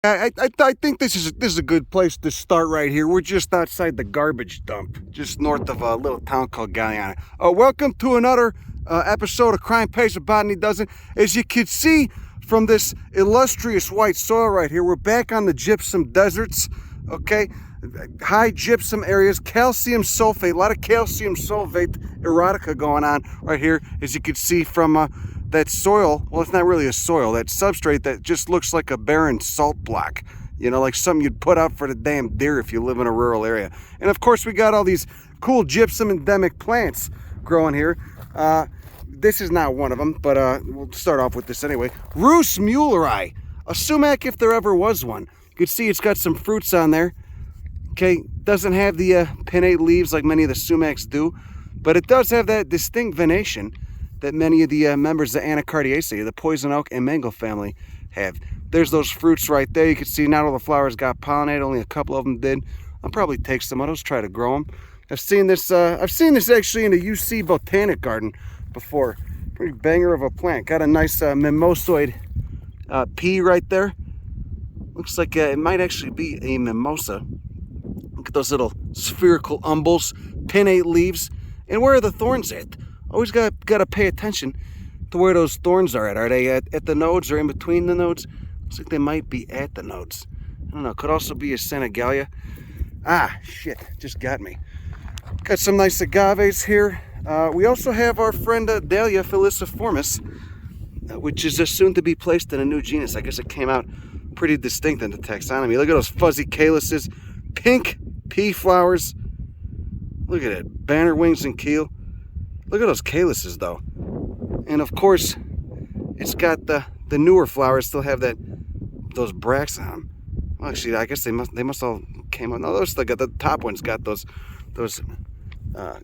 I think this is a good place to start right here. We're just outside the garbage dump, just north of a little town called Galiana. Welcome to another episode of Crime Pays a Botany Dozen. As you can see from this illustrious white soil right here, we're back on the gypsum deserts, okay? High gypsum areas, calcium sulfate, a lot of calcium sulfate erotica going on right here, as you can see from that soil. Well, it's not really a soil, that substrate that just looks like a barren salt block, you know, like something you'd put out for the damn deer if you live in a rural area. And of course we got all these cool gypsum endemic plants growing here. This is not one of them, but we'll start off with this anyway. Rus muelleri, a sumac if there ever was one. You can see it's got some fruits on there. Okay, doesn't have the pinnate leaves like many of the sumacs do, but it does have that distinct venation that many of the members of Anacardiaceae, the poison oak and mango family, have. There's those fruits right there. You can see not all the flowers got pollinated, only a couple of them did. I'll probably take some of those, try to grow them. I've seen this actually in the UC Botanic Garden before. Pretty banger of a plant. Got a nice mimosoid pea right there. Looks like it might actually be a mimosa. Look at those little spherical umbels, pinnate leaves. And where are the thorns at? Always got to pay attention to where those thorns are at. Are they at the nodes or in between the nodes? Looks like they might be at the nodes. I don't know. Could also be a Senegalia. Ah, shit. Just got me. Got some nice agaves here. We also have our friend Dahlia Feliciformis, which is soon to be placed in a new genus. I guess it came out pretty distinct in the taxonomy. Look at those fuzzy calyces, pink pea flowers. Look at it. Banner wings and keel. Look at those calyces though. And of course, it's got the newer flowers still have those bracts on them. Well, actually, I guess they must all came on. No, those the top ones got those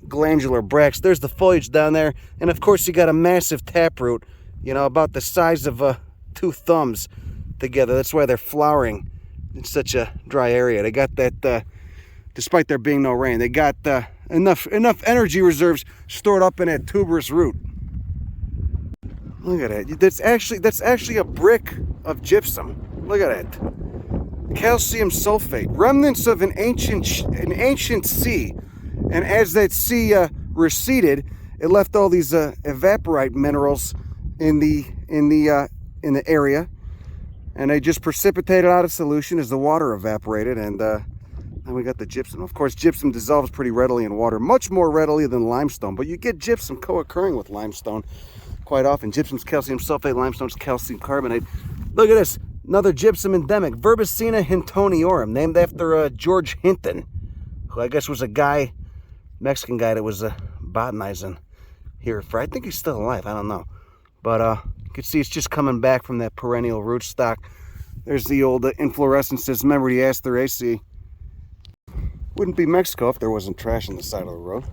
glandular bracts. There's the foliage down there, and of course you got a massive taproot, you know, about the size of two thumbs together. That's why they're flowering in such a dry area. They got that, despite there being no rain, they got enough energy reserves stored up in that tuberous root. Look at it. That's actually a brick of gypsum. Look at it. Calcium sulfate, remnants of an ancient sea. And as that sea receded, it left all these evaporite minerals in the area, and they just precipitated out of solution as the water evaporated, and we got the gypsum. Of course, gypsum dissolves pretty readily in water, much more readily than limestone, but you get gypsum co-occurring with limestone quite often. Gypsum's calcium sulfate, limestone's calcium carbonate. Look at this, another gypsum endemic, Verbicina hintoniorum, named after George Hinton, who I guess was a guy, Mexican guy that was botanizing here for, I think he's still alive, I don't know. But you can see it's just coming back from that perennial rootstock. There's the old inflorescences, remember the Asteraceae. Wouldn't be Mexico if there wasn't trash on the side of the road.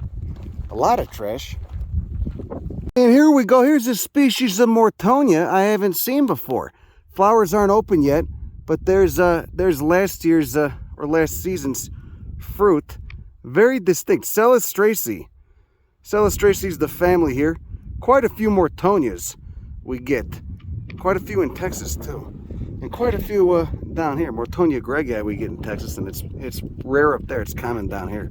A lot of trash. And here we go. Here's a species of Mortonia I haven't seen before. Flowers aren't open yet, but there's last year's or last season's fruit. Very distinct. Celestraceae. Celestraceae is the family here. Quite a few Mortonias we get. Quite a few in Texas too. And quite a few down here. Mortonia greggii we get in Texas, and it's rare up there. It's common down here.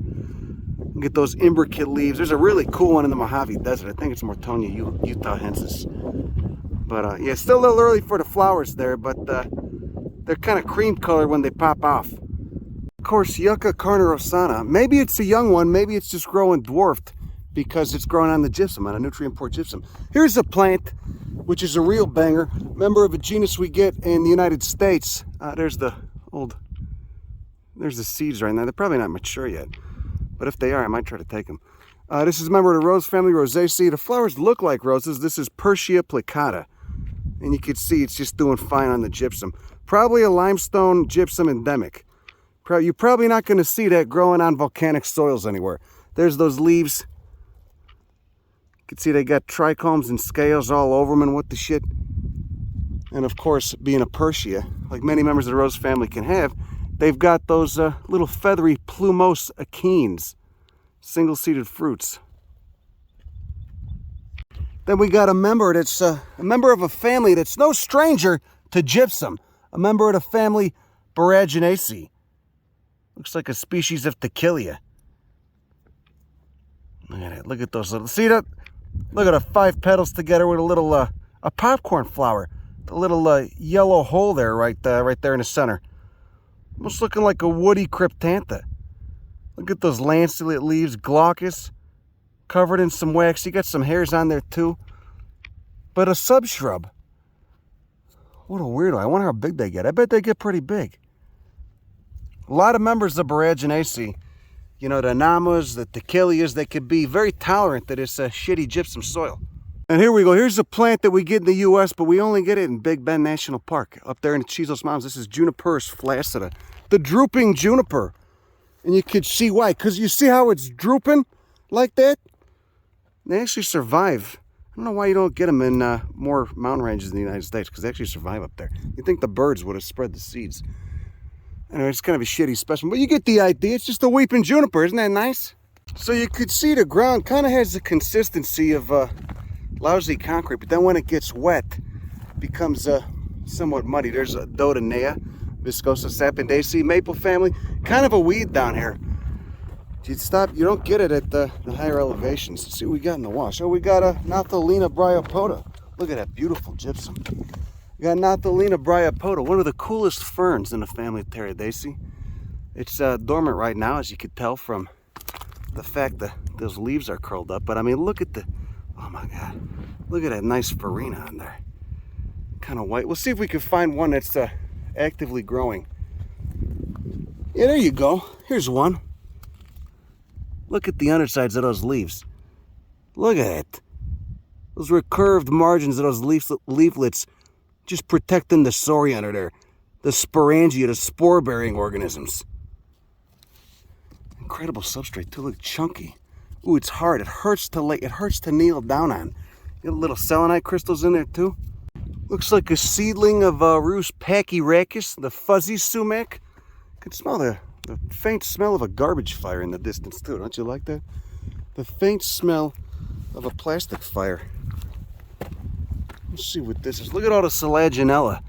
You get those imbricate leaves. There's a really cool one in the Mojave Desert. I think it's Mortonia utahensis. But yeah, still a little early for the flowers there, but they're kind of cream colored when they pop off. Of course, Yucca carnerosana. Maybe it's a young one. Maybe it's just growing dwarfed because it's growing on the gypsum, on a nutrient-poor gypsum. Here's a plant, which is a real banger. Member of a genus we get in the United States. There's the seeds right now. They're probably not mature yet, but if they are, I might try to take them. This is a member of the rose family, Rosaceae. The flowers look like roses. This is Persia Placata, and you can see it's just doing fine on the gypsum. Probably a limestone gypsum endemic. You're probably not going to see that growing on volcanic soils anywhere. There's those leaves. You can see they got trichomes and scales all over them and what the shit. And of course, being a Persia, like many members of the rose family can have, they've got those little feathery plumose achenes, single-seeded fruits. Then we got a member that's a member of a family that's no stranger to gypsum. A member of the family Boraginaceae. Looks like a species of Techilia. Look at it. Look at those little... See that? Look at the 5 petals together with a little... a popcorn flower. The little yellow hole there, right there in the center. Almost looking like a woody cryptantha. Look at those lanceolate leaves. Glaucous. Covered in some wax. You got some hairs on there too. But a subshrub. What a weirdo. I wonder how big they get. I bet they get pretty big. A lot of members of Boraginaceae, you know, the Namas, the Techilias, they could be very tolerant to this shitty gypsum soil. And here we go. Here's a plant that we get in the U.S., but we only get it in Big Bend National Park, up there in the Chisos Mountains. This is Juniper Flaccida, the drooping juniper. And you could see why, because you see how it's drooping like that? They actually survive. I don't know why you don't get them in more mountain ranges in the United States, because they actually survive up there. You'd think the birds would have spread the seeds. Anyway, it's kind of a shitty specimen, but you get the idea. It's just a weeping juniper. Isn't that nice? So you could see the ground kind of has the consistency of lousy concrete, but then when it gets wet, it becomes somewhat muddy. There's a Dodenea, Viscosa Sapindaceae, maple family. Kind of a weed down here. You don't get it at the higher elevations. Let's see what we got in the wash. Oh, we got a Nattolina Bryapota. Look at that beautiful gypsum. We got Nattolina Bryapota, one of the coolest ferns in the family of Pteridaceae. It's dormant right now, as you could tell from the fact that those leaves are curled up. But I mean, look at the, oh my God, look at that nice farina on there. Kind of white. We'll see if we can find one that's actively growing. Yeah, there you go. Here's one. Look at the undersides of those leaves. Look at it. Those recurved margins of those leaflets just protecting the soria under there. The sporangia, the spore-bearing organisms. Incredible substrate too. Look, chunky. Ooh, it's hard. It hurts to kneel down on. You got little selenite crystals in there too. Looks like a seedling of Rus pachyrachis, the Fuzzy Sumac. You can smell the faint smell of a garbage fire in the distance too. Don't you like that? The faint smell of a plastic fire. Let's see what this is. Look at all the Selaginella.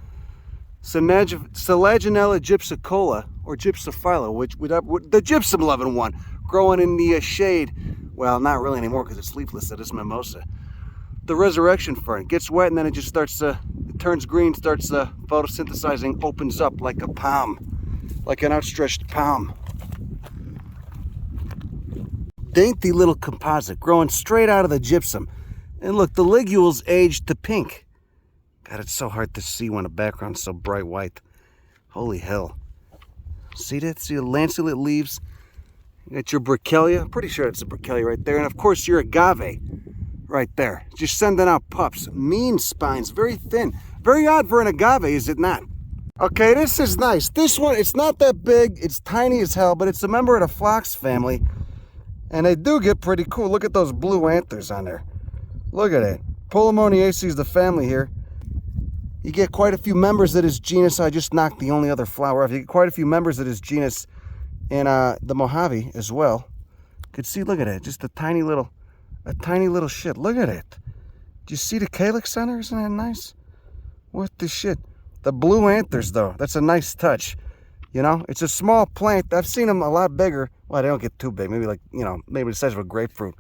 Selaginella gypsicola, or gypsophylla, which the gypsum-loving one, growing in the shade. Well, not really anymore because it's leafless. It is mimosa. The resurrection fern gets wet and then it just starts, it turns green, starts photosynthesizing, opens up like a palm, like an outstretched palm. Dainty little composite growing straight out of the gypsum. And look, the ligules aged to pink. God, it's so hard to see when the background's so bright white. Holy hell. See that? See the lanceolate leaves? You got your Brachialia. I'm pretty sure it's a Brachialia right there. And of course your agave right there. Just sending out pups. Mean spines, very thin. Very odd for an agave, is it not? Okay, this is nice. This one, it's not that big. It's tiny as hell, but it's a member of the phlox family. And they do get pretty cool. Look at those blue anthers on there. Look at it. Polemoniaceae is the family here. You get quite a few members of this genus. I just knocked the only other flower off. You get quite a few members of this genus in the Mojave as well. You could see, look at it. Just a tiny little shit. Look at it. Do you see the calyx on there? Isn't that nice? What the shit? The blue anthers, though. That's a nice touch. You know, it's a small plant. I've seen them a lot bigger. Well, they don't get too big. Maybe like, you know, maybe the size of a grapefruit.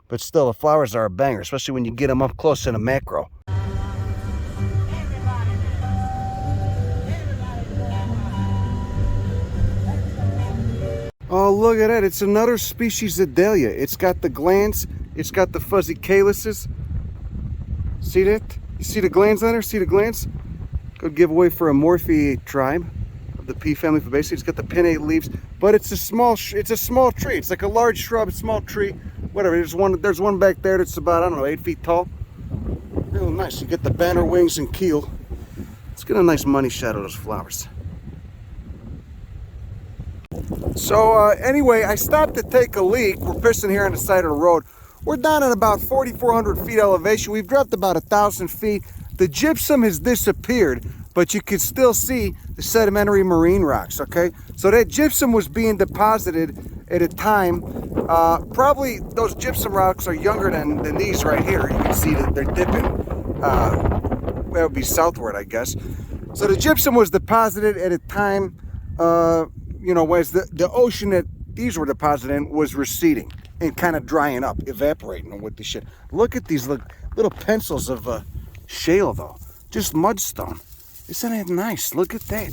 But still, the flowers are a banger, especially when you get them up close in a macro. Oh, look at that. It's another species of Dahlia. It's got the glands. It's got the fuzzy calyces. See that? You see the glands on there? See the glands? Good giveaway for a Morphiae tribe of the P family Fabaceae. It's got the pinnate leaves, but it's a small tree. It's like a large shrub, small tree, whatever. There's one back there that's about, I don't know, 8 feet tall. Real nice. You get the banner wings and keel. Let's get a nice money shot of those flowers. So anyway, I stopped to take a leak. We're pissing here on the side of the road. We're down at about 4,400 feet elevation. We've dropped about 1,000 feet. The gypsum has disappeared, but you can still see the sedimentary marine rocks, okay? So that gypsum was being deposited at a time, probably those gypsum rocks are younger than these right here. You can see that they're dipping. That would be southward, I guess. So the gypsum was deposited at a time you know, as the ocean that these were deposited in was receding and kind of drying up, evaporating with the shit. Look at these little pencils of shale, though. Just mudstone. Isn't that nice? Look at that.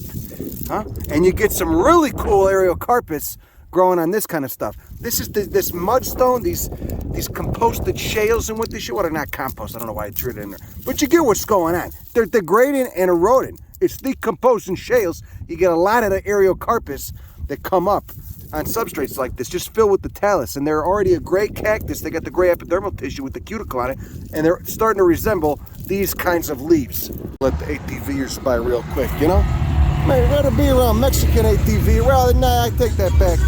Huh? And you get some really cool Ariocarpus growing on this kind of stuff. This is this mudstone, these composted shales and what this shit. Well, they're not compost. I don't know why I threw it in there. But you get what's going on. They're degrading and eroding. It's decomposing shales. You get a lot of the Ariocarpus that come up on substrates like this, just filled with the talus. And they're already a gray cactus. They got the gray epidermal tissue with the cuticle on it. And they're starting to resemble these kinds of leaves. Let the ATVers by real quick, you know? I'd rather be around Mexican ATV. Well, nah, I take that back.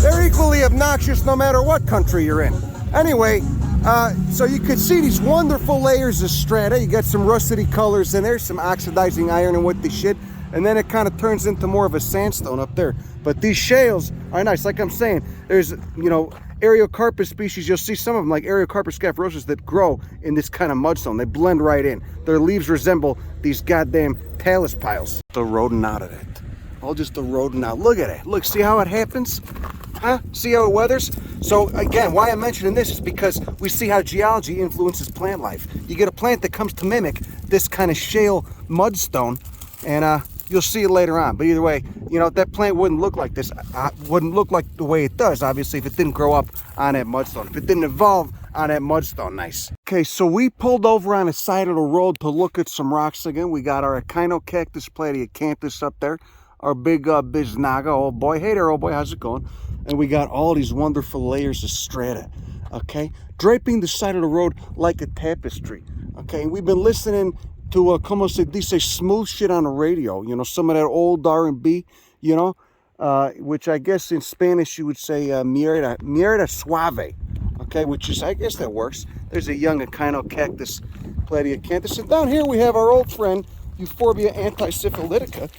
They're equally obnoxious no matter what country you're in. Anyway, so you could see these wonderful layers of strata. You got some rustity colors in there, some oxidizing iron and what the shit. And then it kind of turns into more of a sandstone up there. But these shales are nice. Like I'm saying, there's, you know, Ariocarpus species. You'll see some of them, like Ariocarpus scaphirostris, that grow in this kind of mudstone. They blend right in. Their leaves resemble these goddamn talus piles. Eroding out of it. All just eroding out. Look at it. Look, see how it happens? Huh? See how it weathers? So again, why I'm mentioning this is because we see how geology influences plant life. You get a plant that comes to mimic this kind of shale mudstone, and you'll see it later on. But either way, you know, that plant wouldn't look like this. Wouldn't look like the way it does, obviously, if it didn't grow up on that mudstone. If it didn't evolve on that mudstone. Nice. Okay, so we pulled over on the side of the road to look at some rocks again. We got our Echinocactus platyacanthus up there. Our big biznaga, old boy. Hey there, old boy, how's it going? And we got all these wonderful layers of strata, okay? Draping the side of the road like a tapestry, okay? We've been listening to, como se dice, smooth shit on the radio, you know, some of that old R&B, you know, which I guess in Spanish you would say mierda suave, okay, which is, I guess that works. There's a young Echinocactus platyacanthus. And down here we have our old friend, Euphorbia Anti-Syphilitica,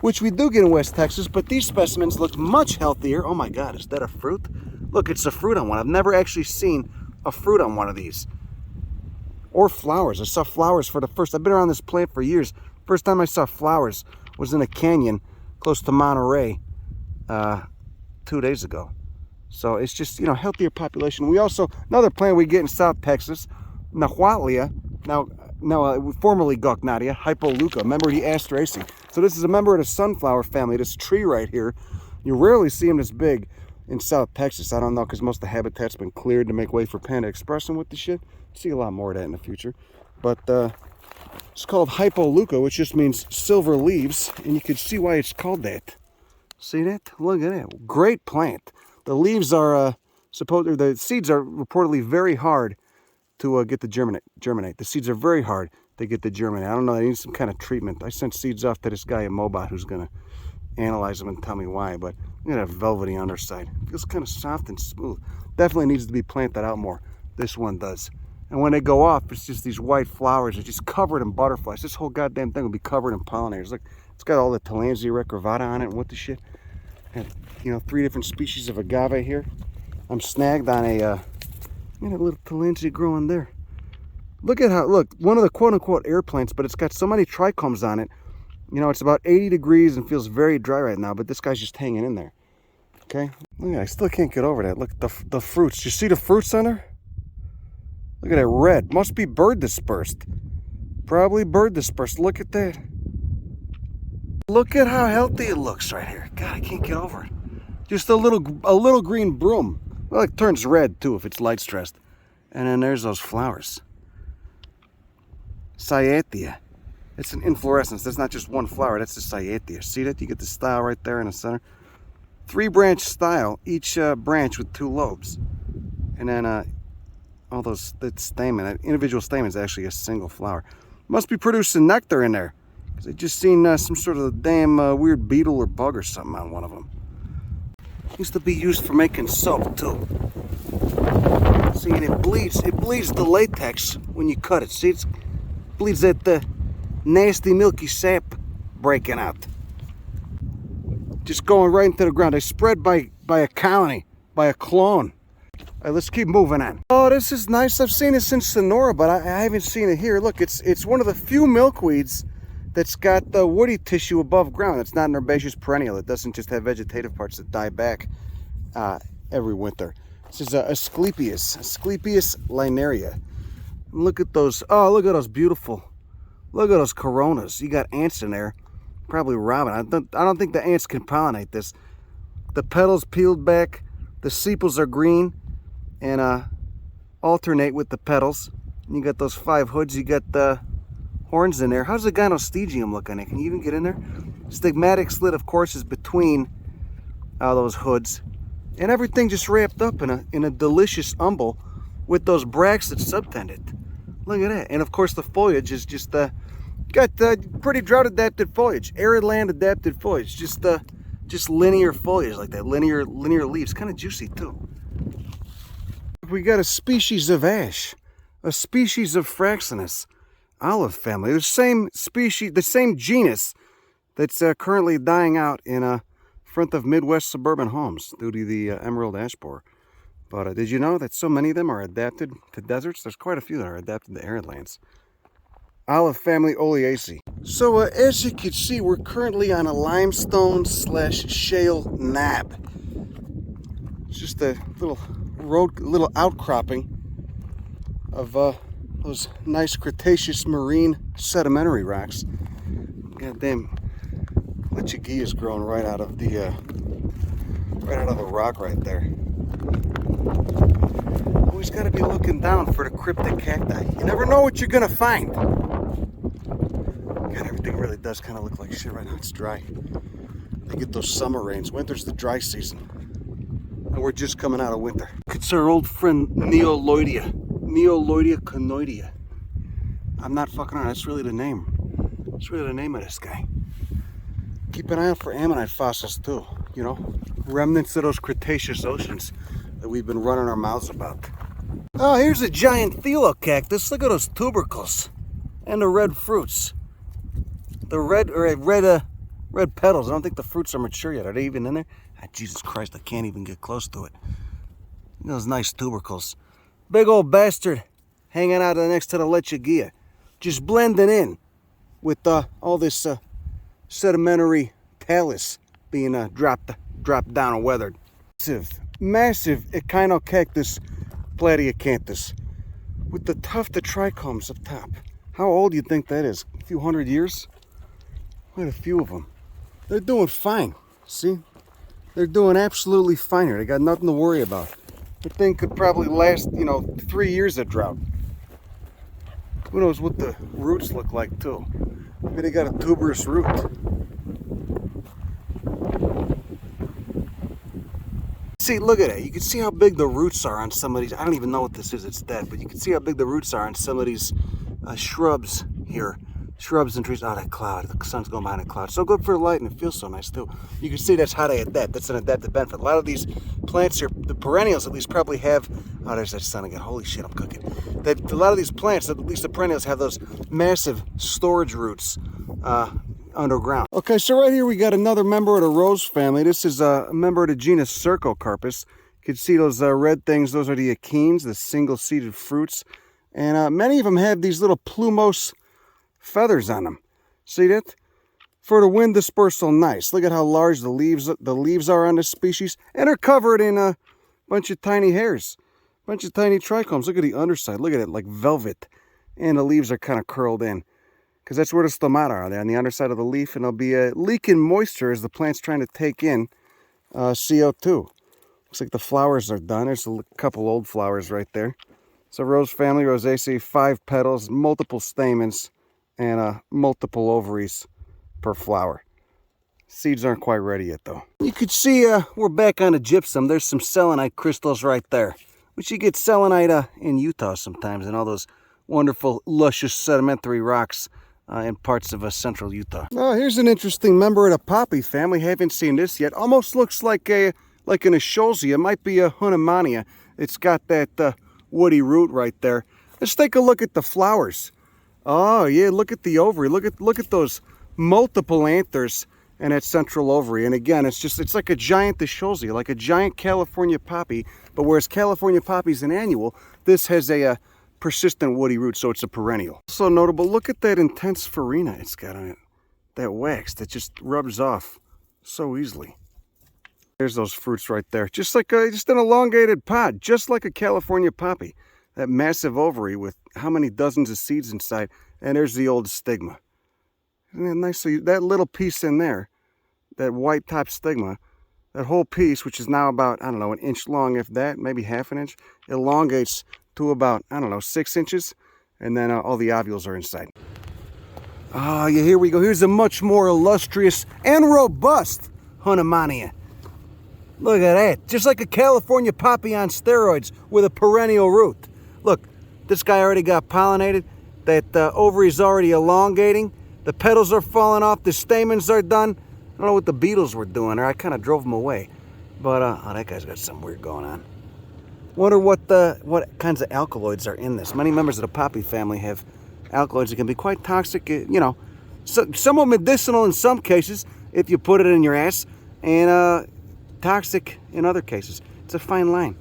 which we do get in West Texas, but these specimens look much healthier. Oh my God, is that a fruit? Look, it's a fruit on one. I've never actually seen a fruit on one of these. Or flowers. I saw flowers for the first. I've been around this plant for years. First time I saw flowers was in a canyon close to Monterey 2 days ago. So it's just, you know, healthier population. We also, another plant we get in South Texas, Nahuatlia, formerly Gocnaria, Hypoleuca, remember the Asteraceae. So this is a member of the sunflower family. This tree right here, you rarely see them this big in South Texas. I don't know, because most of the habitat's been cleared to make way for Panda Express and what the shit. See a lot more of that in the future. But it's called Hypoleuca, which just means silver leaves, and you can see why it's called that. See that? Look at it. Great plant. The leaves are the seeds are reportedly very hard to get to germinate. The seeds are very hard to get to germinate. I don't know, they need some kind of treatment. I sent seeds off to this guy at Mobot who's going to analyze them and tell me why, but look at that velvety underside. It feels kind of soft and smooth. Definitely needs to be planted out more. This one does. And when they go off, it's just these white flowers. It's just covered in butterflies. This whole goddamn thing will be covered in pollinators. Look, it's got all the Tillandsia recurvata on it and what the shit. And, you know, 3 different species of agave here. I'm snagged on a little Tillandsia growing there. Look at how, look, one of the quote-unquote air plants, but it's got so many trichomes on it. You know, it's about 80 degrees and feels very dry right now, but this guy's just hanging in there. Okay? Look, I still can't get over that. Look, the fruits. Do you see the fruits on there? Look at that red. Must be bird dispersed. Probably bird dispersed. Look at that. Look at how healthy it looks right here. God, I can't get over it. Just a little green broom. Well, it turns red too if it's light stressed. And then there's those flowers. Cyathea. It's an inflorescence. That's not just one flower. That's the Cyathea. See that? You get the style right there in the center. 3-branch style. Each branch with 2 lobes. And then all those, that stamen, that individual stamen is actually a single flower. Must be producing nectar in there. Because I just seen some sort of damn weird beetle or bug or something on one of them. Used to be used for making soap too. See, and it bleeds the latex when you cut it. See, it bleeds that nasty milky sap breaking out. Just going right into the ground. They spread by a colony, by a clone. All right, let's keep moving on. Oh, this is nice. I've seen this in Sonora, but I haven't seen it here. Look, it's one of the few milkweeds that's got the woody tissue above ground. It's not an herbaceous perennial. It doesn't just have vegetative parts that die back every winter. This is a Sclepious Linaria. Look at those. Oh, look at those beautiful. Look at those coronas. You got ants in there, probably robbing. I don't think the ants can pollinate this. The petals peeled back. The sepals are green and alternate with the petals. And you got those 5 hoods. You got the horns in there. How's the gynostegium look on it? Can you even get in there? Stigmatic slit, of course, is between those hoods. And everything just wrapped up in a delicious umbel with those bracts that subtend it. Look at that. And of course the foliage is just got pretty drought adapted foliage, arid land adapted foliage, just linear foliage like that, linear leaves, kind of juicy too. We got a species of ash, a species of Fraxinus, olive family, the same species, the same genus that's currently dying out in front of Midwest suburban homes due to the emerald ash borer. But did you know that so many of them are adapted to deserts? There's quite a few that are adapted to arid lands. Olive family Oleaceae. So as you can see, we're currently on a limestone / shale nab. It's just a little outcropping of those nice Cretaceous marine sedimentary rocks. Goddamn, Lechigea is growing right out of the rock right there. Always got to be looking down for the cryptic cacti. You never know what you're gonna find. God, everything really does kind of look like shit right now. It's dry. They get those summer rains. Winter's the dry season, and we're just coming out of winter. It's our old friend Neoloidea conoidea. I'm not fucking around. That's really the name. That's really the name of this guy. Keep an eye out for ammonite fossils too. You know, remnants of those Cretaceous oceans that we've been running our mouths about. Oh, here's a giant Thilo Cactus. Look at those tubercles and the red fruits. The red petals. I don't think the fruits are mature yet. Are they even in there? Ah, Jesus Christ, I can't even get close to it. Those nice tubercles. Big old bastard hanging out next to the Lechigea. Just blending in with all this sedimentary talus being dropped down and weathered. Massive Echinocactus platyacanthus with the tuft of trichomes up top. How old do you think that is? A few hundred years? Quite a few of them. They're doing fine. See? They're doing absolutely fine here. They got nothing to worry about. The thing could probably last, 3 years of drought. Who knows what the roots look like too. Maybe they got a tuberous root. See, look at it. You can see how big the roots are on some of these. I don't even know what this is. It's dead. But you can see how big the roots are on some of these shrubs here. Shrubs and trees. Oh, that cloud. The sun's going behind a cloud. So good for the light, and it feels so nice too. You can see that's how they adapt. That's an adaptive benefit. A lot of these plants here, the perennials at least, probably have... Oh, there's that sun again. Holy shit, I'm cooking. A lot of these plants, at least the perennials, have those massive storage roots underground. Okay, so right here we got another member of the rose family. This is a member of the genus Ariocarpus. You can see those red things. Those are the achenes, the single-seeded fruits. And many of them have these little plumose feathers on them. See that? For the wind dispersal, nice. Look at how large the leaves are on this species. And they're covered in a bunch of tiny hairs. Bunch of tiny trichomes. Look at the underside. Look at it, like velvet. And the leaves are kind of curled in. Because that's where the stomata are. They're on the underside of the leaf. And they'll be leaking moisture as the plant's trying to take in CO2. Looks like the flowers are done. There's a couple old flowers right there. So rose family, Rosaceae, 5 petals, multiple stamens, and multiple ovaries per flower. Seeds aren't quite ready yet though. You could see we're back on the gypsum. There's some selenite crystals right there. Which you get selenite in Utah sometimes, and all those wonderful, luscious sedimentary rocks in parts of central Utah. Oh, here's an interesting member of the poppy family. Haven't seen this yet. Almost looks like an Escholzia. It might be a Hunnemania. It's got that woody root right there. Let's take a look at the flowers. Oh yeah, look at the ovary. Look at those multiple anthers in that central ovary. And again, it's like a giant Escholzia, like a giant California poppy. But whereas California poppy is an annual, this has a persistent woody root, so it's a perennial. So notable, look at that intense farina it's got on it. that wax that just rubs off so easily. There's those fruits right there. Just like just an elongated pod, just like a California poppy. That massive ovary with how many dozens of seeds inside. And there's the old stigma. Isn't that nice? So that little piece in there, that white top stigma, that whole piece, which is now about, I don't know, an inch long, if that, maybe half an inch, elongates to about, I don't know, 6 inches. And then all the ovules are inside. Ah, yeah, here we go. Here's a much more illustrious and robust Hunnemania. Look at that. Just like a California poppy on steroids with a perennial root. Look, this guy already got pollinated. That ovary's already elongating. The petals are falling off. The stamens are done. I don't know what the beetles were doing there. I kind of drove them away. But, oh, that guy's got something weird going on. Wonder what kinds of alkaloids are in this. Many members of the poppy family have alkaloids that can be quite toxic, you know, somewhat medicinal in some cases if you put it in your ass, and toxic in other cases. It's a fine line.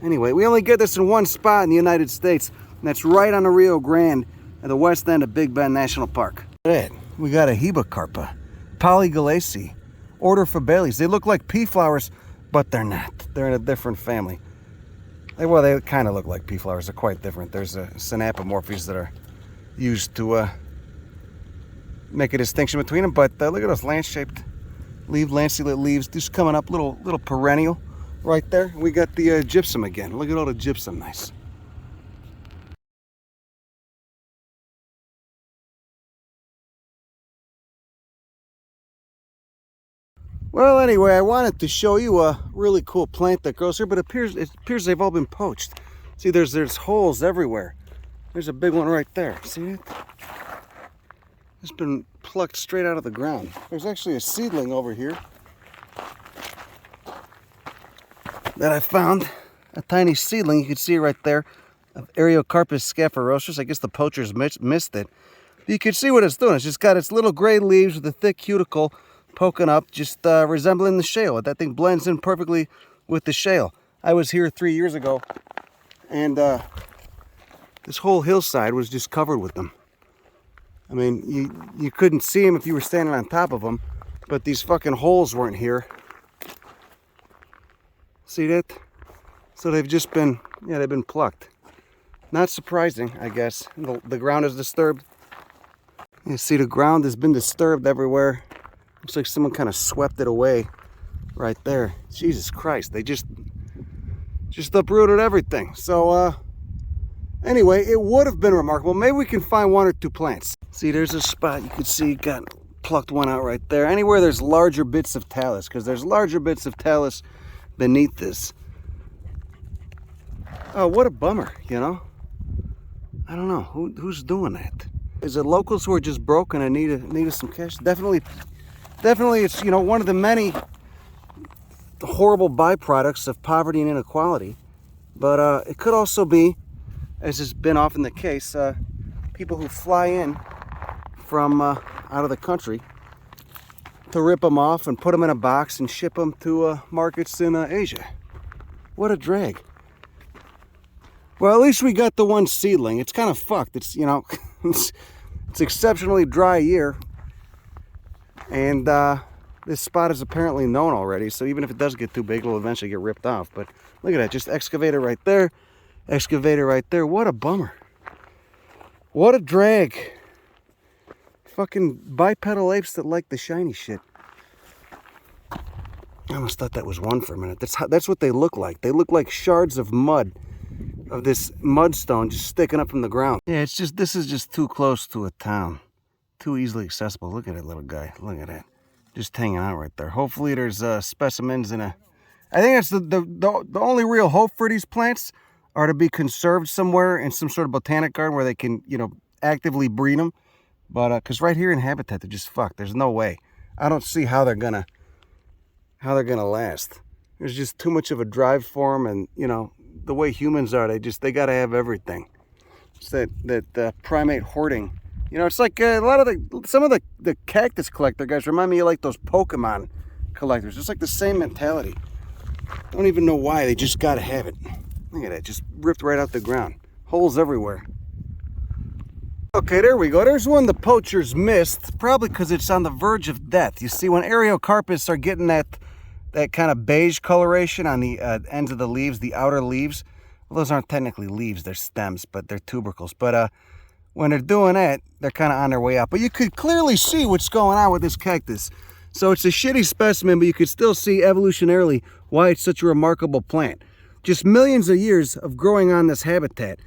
Anyway, we only get this in one spot in the United States, and that's right on the Rio Grande at the west end of Big Bend National Park. Look at that. We got a Hebecarpa, Polygalaceae, order Fabalis. They look like pea flowers, but they're not. They're in a different family. Well, they kind of look like pea flowers. They're quite different. There's synapomorphies that are used to make a distinction between them. But look at those lance-shaped leaves, lanceolate leaves, just coming up, little perennial right there. We got the gypsum again. Look at all the gypsum, nice. Well, anyway, I wanted to show you a really cool plant that grows here, but it appears they've all been poached. See, there's holes everywhere. There's a big one right there. See it? It's been plucked straight out of the ground. There's actually a seedling over here that I found. A tiny seedling, you can see it right there, of Ariocarpus scaphirostris. I guess the poachers missed it. But you can see what it's doing. It's just got its little gray leaves with a thick cuticle poking up, just resembling the shale. That thing blends in perfectly with the shale. I was here 3 years ago, and this whole hillside was just covered with them. I mean, you couldn't see them if you were standing on top of them, but these fucking holes weren't here. See that? So they've just been, yeah, they've been plucked. Not surprising, I guess. The ground is disturbed. You see, the ground has been disturbed everywhere. Looks like someone kind of swept it away right there. Jesus Christ, they just uprooted everything. So anyway, it would have been remarkable. Maybe we can find one or two plants. See, there's a spot you can see got plucked one out right there. Anywhere there's larger bits of talus, because there's larger bits of talus beneath this. Oh, what a bummer, you know? I don't know who's doing that. Is it locals who are just broken and needed some cash? Definitely, it's, you know, one of the many horrible byproducts of poverty and inequality. But it could also be, as has been often the case, people who fly in from out of the country to rip them off and put them in a box and ship them to markets in Asia. What a drag. Well, at least we got the one seedling. It's kind of fucked. It's, you know, it's exceptionally dry year. And this spot is apparently known already, so even if it does get too big, it'll eventually get ripped off. But look at that, just excavator right there, excavator right there. What a bummer. What a drag. Fucking bipedal apes that like the shiny shit. I almost thought that was one for a minute. That's what they look like. They look like shards of mud, of this mudstone just sticking up from the ground. Yeah, it's just, this is just too close to a town. Too easily accessible. Look at that little guy. Look at that. Just hanging out right there. Hopefully there's specimens in a... I think that's the only real hope for these plants are to be conserved somewhere in some sort of botanic garden where they can, you know, actively breed them. But, because right here in habitat, they're just fucked. There's no way. I don't see how they're gonna last. There's just too much of a drive for them, and, you know, the way humans are, they gotta have everything. It's that primate hoarding. You know, it's like some of the cactus collector guys remind me of like those Pokemon collectors. It's like the same mentality. I don't even know why, they just gotta have it. Look at that, just ripped right out the ground. Holes everywhere. Okay, there we go. There's one the poachers missed, probably because it's on the verge of death. You see, when Ariocarpus are getting that kind of beige coloration on the ends of the leaves, the outer leaves, well, those aren't technically leaves, they're stems, but they're tubercles. But when they're doing that, they're kind of on their way out. But you could clearly see what's going on with this cactus. So it's a shitty specimen, but you could still see evolutionarily why it's such a remarkable plant. Just millions of years of growing on this habitat.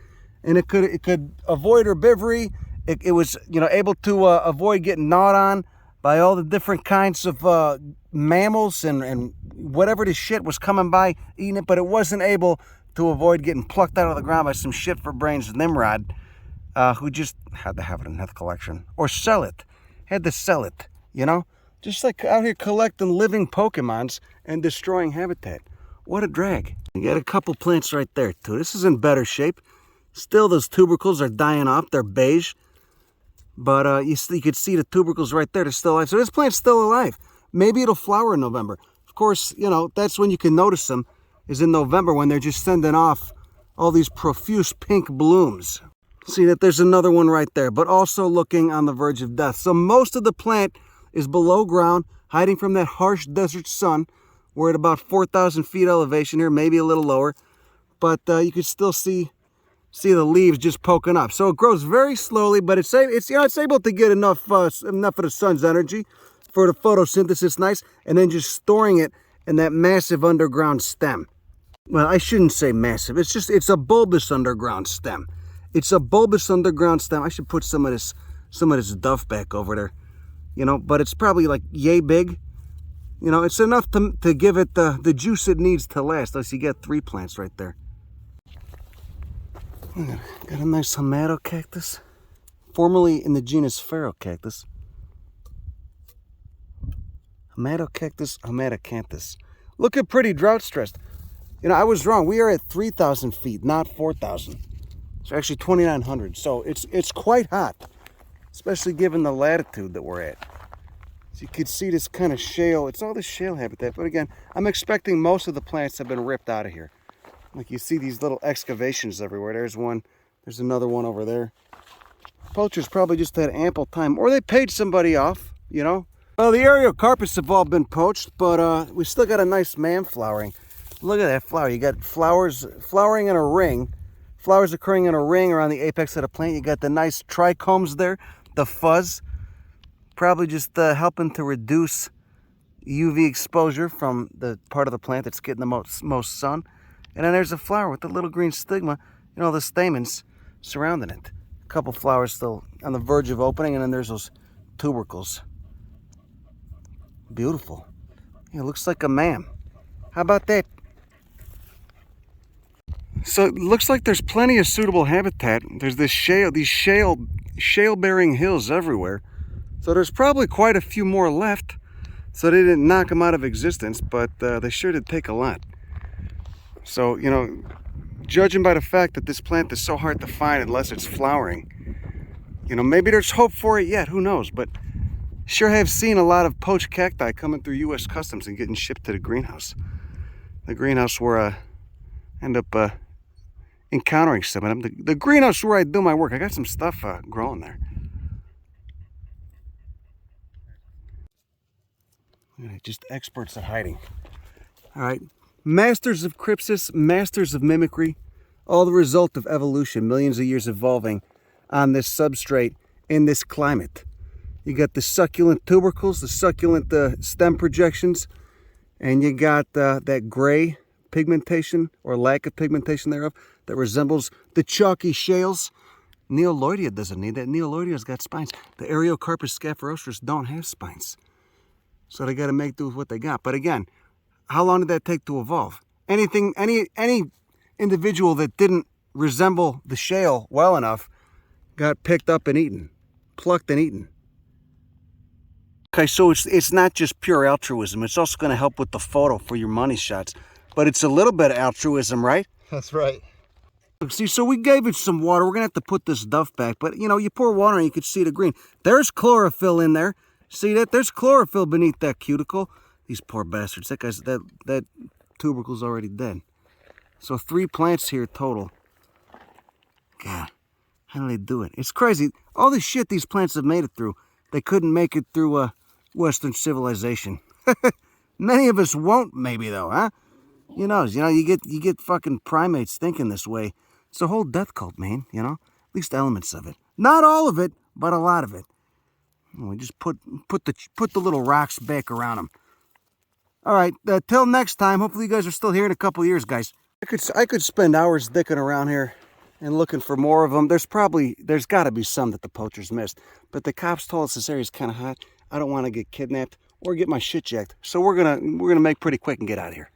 And it could avoid herbivory. It was, you know, able to avoid getting gnawed on by all the different kinds of mammals and whatever the shit was coming by eating it, but it wasn't able to avoid getting plucked out of the ground by some shit for brains Nimrod, who just had to have it in his collection or sell it. Had to sell it, you know, just like out here collecting living Pokemons and destroying habitat. What a drag. You got a couple plants right there too. This is in better shape. Still, those tubercles are dying off. They're beige. But you could see the tubercles right there. They're still alive. So this plant's still alive. Maybe it'll flower in November. Of course, you know, that's when you can notice them, is in November when they're just sending off all these profuse pink blooms. See that there's another one right there, but also looking on the verge of death. So most of the plant is below ground, hiding from that harsh desert sun. We're at about 4,000 feet elevation here, maybe a little lower. But you can still see the leaves just poking up. So it grows very slowly, but it's able to get enough of the sun's energy for the photosynthesis, nice, and then just storing it in that massive underground stem. Well, I shouldn't say massive. It's a bulbous underground stem. It's a bulbous underground stem. I should put some of this duff back over there, you know. But it's probably like yay big. You know, it's enough to give it the juice it needs to last. Unless you get 3 plants right there. Got a nice Hamado cactus, formerly in the genus Phaerocactus. Hamado cactus, Hamadacanthus. Looking pretty drought stressed. You know, I was wrong. We are at 3,000 feet, not 4,000. It's actually 2,900. So it's quite hot, especially given the latitude that we're at. So you can see this kind of shale. It's all this shale habitat. But again, I'm expecting most of the plants have been ripped out of here. Like you see these little excavations everywhere. There's one. There's another one over there. Poachers probably just had ample time. Or they paid somebody off, you know. Well, the Ariocarpus have all been poached, but we still got a nice man flowering. Look at that flower. You got flowers flowering in a ring. Flowers occurring in a ring around the apex of the plant. You got the nice trichomes there. The fuzz. Probably just helping to reduce UV exposure from the part of the plant that's getting the most sun. And then there's a flower with the little green stigma, you know, the stamens surrounding it. A couple flowers still on the verge of opening, and then there's those tubercles. Beautiful. Yeah, it looks like a man. How about that? So it looks like there's plenty of suitable habitat. There's these shale-bearing hills everywhere. So there's probably quite a few more left. So they didn't knock them out of existence, but they sure did take a lot. So, you know, judging by the fact that this plant is so hard to find unless it's flowering, you know, maybe there's hope for it yet, who knows. But sure have seen a lot of poached cacti coming through U.S. Customs and getting shipped to the greenhouse. The greenhouse where I end up encountering some of them. The greenhouse where I do my work. I got some stuff growing there. Just experts at hiding. All right. Masters of crypsis, masters of mimicry, all the result of evolution, millions of years evolving on this substrate in this climate. You got the succulent tubercles, the succulent stem projections, and you got that gray pigmentation or lack of pigmentation thereof that resembles the chalky shales. Neoloidea doesn't need that. Neoloidea's got spines. The Ariocarpus scaphirostris don't have spines. So they got to make do with what they got. But again, how long did that take to evolve? Any individual that didn't resemble the shale well enough got picked up and eaten, plucked and eaten. Okay, so it's not just pure altruism. It's also going to help with the photo for your money shots. But it's a little bit of altruism, right? That's right. See, so we gave it some water. We're going to have to put this duff back. But, you know, you pour water and you can see the green. There's chlorophyll in there. See that? There's chlorophyll beneath that cuticle. These poor bastards. That tubercle's already dead. So 3 plants here total. God, How do they do it? It's crazy. All the shit these plants have made it through, they couldn't make it through Western civilization. Many of us won't, maybe though, huh? You know, you get fucking primates thinking this way. It's a whole death cult, man. You know, at least elements of it. Not all of it, but a lot of it. And we just put the little rocks back around them. All right, till next time. Hopefully you guys are still here in a couple years, guys. I could spend hours dicking around here and looking for more of them. There's got to be some that the poachers missed. But the cops told us this area's kind of hot. I don't want to get kidnapped or get my shit jacked. So we're gonna make pretty quick and get out of here.